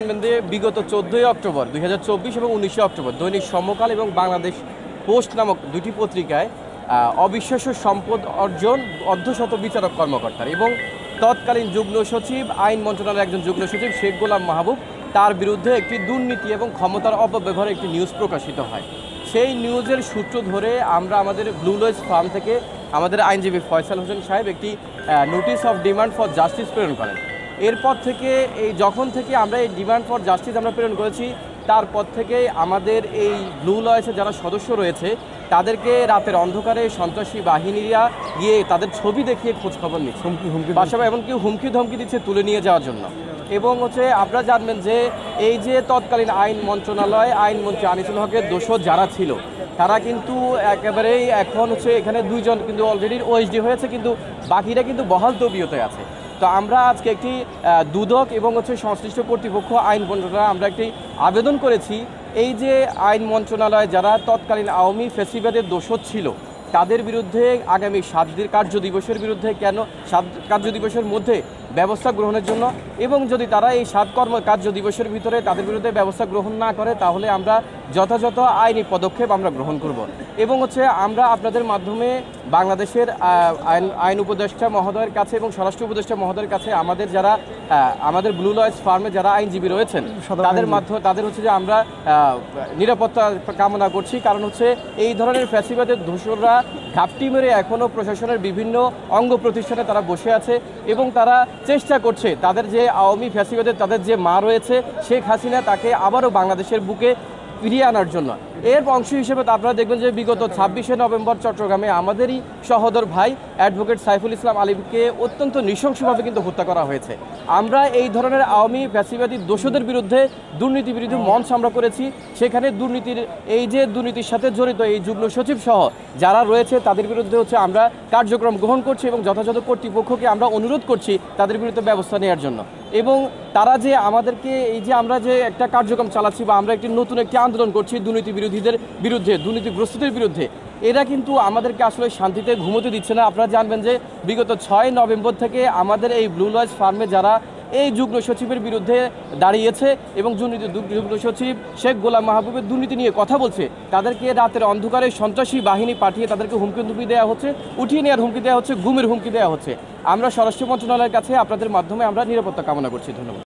জানবেন যে বিগত 14 অক্টোবর 2024 এবং 19 অক্টোবর দৈনিক সমকাল এবং বাংলাদেশ পোস্ট নামক দুটি পত্রিকায় অবিশ্বাস্য সম্পদ অর্জন অর্ধশত বিচারক কর্মকর্তার এবং তৎকালীন যুগ্ম সচিব আইন মন্ত্রণালয়ের একজন যুগ্ম সচিব শেখ গোলাম মাহবুব তার বিরুদ্ধে একটি দুর্নীতি এবং ক্ষমতার অপব্যবহারের একটি নিউজ প্রকাশিত হয়। সেই নিউজের সূত্র ধরে আমরা আমাদের ব্লু লয়েজ ফার্ম থেকে আমাদের আইনজীবী ফয়সাল হোসেন সাহেব একটি notice of demand for justice প্রেরণ করেন। এরপর থেকে যখন থেকে আমরা এই ডিমান্ড ফর জাস্টিস আমরা প্রেরণ করেছি তারপর থেকে আমাদের এই ব্লু লয়েজের যারা সদস্য রয়েছে তাদেরকে রাতের অন্ধকারে সন্ত্রাসী বাহিনীরা গিয়ে তাদের ছবি দেখিয়ে খোঁজখবর নিচ্ছে, পাশাপাশি এমনকি হুমকি ধমকি দিচ্ছে তুলে নিয়ে যাওয়ার জন্য। এবং আপনারা জানবেন যে এই যে তৎকালীন আইন মন্ত্রণালয় আইনমন্ত্রী আনিসুল হকের দোষর যারা ছিল তারা কিন্তু একেবারেই এখন এখানে দুইজন কিন্তু অলরেডি ওএসডি হয়েছে, কিন্তু বাকিরা কিন্তু বহাল তবিয়তে আছে। তো আমরা আজকে একটি দুদক এবং সংশ্লিষ্ট কর্তৃপক্ষ আইন মন্ত্রণালয় আমরা একটি আবেদন করেছি এই যে আইন মন্ত্রণালয় যারা তৎকালীন আওয়ামী ফ্যাসিবাদের দোষর ছিল তাদের বিরুদ্ধে আগামী 7 দিন কার্য দিবসের বিরুদ্ধে কেন 7 কার্য দিবসের মধ্যে ব্যবস্থা গ্রহণের জন্য, এবং যদি তারা এই 7 কার্য দিবসের ভিতরে তাদের বিরুদ্ধে ব্যবস্থা গ্রহণ না করে তাহলে আমরা যথাযথ আইনি পদক্ষেপ আমরা গ্রহণ করব। এবং আমরা আপনাদের মাধ্যমে বাংলাদেশের আইন উপদেষ্টা মহোদয়ের কাছে এবং স্বরাষ্ট্র উপদেষ্টা মহোদয়ের কাছে আমাদের যারা আমাদের ব্লু লয়েজ ফার্মে যারা আইনজীবী রয়েছেন তাদের যে আমরা নিরাপত্তা কামনা করছি। কারণ এই ধরনের ফ্যাসিবাদের দোষররা ঘাপটি মেরে এখনও প্রশাসনের বিভিন্ন অঙ্গ প্রতিষ্ঠানে তারা বসে আছে এবং তারা চেষ্টা করছে তাদের যে আওয়ামী ফ্যাসিবাদের তাদের যে মা রয়েছে শেখ হাসিনা তাকে আবারও বাংলাদেশের বুকে ফিরিয়ে আনার জন্য। এর অংশ হিসেবে আপনারা দেখবেন যে বিগত 26শে নভেম্বর চট্টগ্রামে আমাদেরই সহোদর ভাই অ্যাডভোকেট সাইফুল ইসলাম আলিমকে অত্যন্ত নৃশংসভাবে কিন্তু হত্যা করা হয়েছে। আমরা এই ধরনের আওয়ামী ফ্যাসিবাদী দোষদের বিরুদ্ধে দুর্নীতি বিরোধী মঞ্চ আমরা করেছি। সেখানে দুর্নীতির সাথে জড়িত এই যুগ্ম সচিব সহ যারা রয়েছে তাদের বিরুদ্ধে আমরা কার্যক্রম গ্রহণ করছি এবং যথাযথ কর্তৃপক্ষকে আমরা অনুরোধ করছি তাদের বিরুদ্ধে ব্যবস্থা নেওয়ার জন্য। এবং তারা যে আমাদেরকে আমরা যে একটা কার্যক্রম চালাচ্ছি বা আমরা নতুন একটি আন্দোলন করছি দুর্নীতি বিরোধীদের বিরুদ্ধে, দুর্নীতিগ্রস্তদের বিরুদ্ধে, এরা কিন্তু আমাদেরকে আসলে শান্তিতে ঘুমোতে দিচ্ছে না। আপনারা জানবেন যে বিগত 6 নভেম্বর থেকে আমাদের এই ব্লু লয়েজ ফার্মে যারা এই যুগ্ম সচিবের বিরুদ্ধে দাঁড়িয়েছে এবং যুগ্ম সচিব শেখ গোলাম মাহবুবের দুর্নীতি নিয়ে কথা বলছে তাদেরকে রাতের অন্ধকারে সন্ত্রাসী বাহিনী পাঠিয়ে তাদেরকে হুমকি দেওয়া হচ্ছে, উঠিয়ে নেওয়ার হুমকি দেওয়া হচ্ছে, গুমের হুমকি দেওয়া হচ্ছে। আমরা স্বরাষ্ট্র মন্ত্রণালয়ের কাছে আপনাদের মাধ্যমে আমরা নিরাপত্তা কামনা করছি। ধন্যবাদ।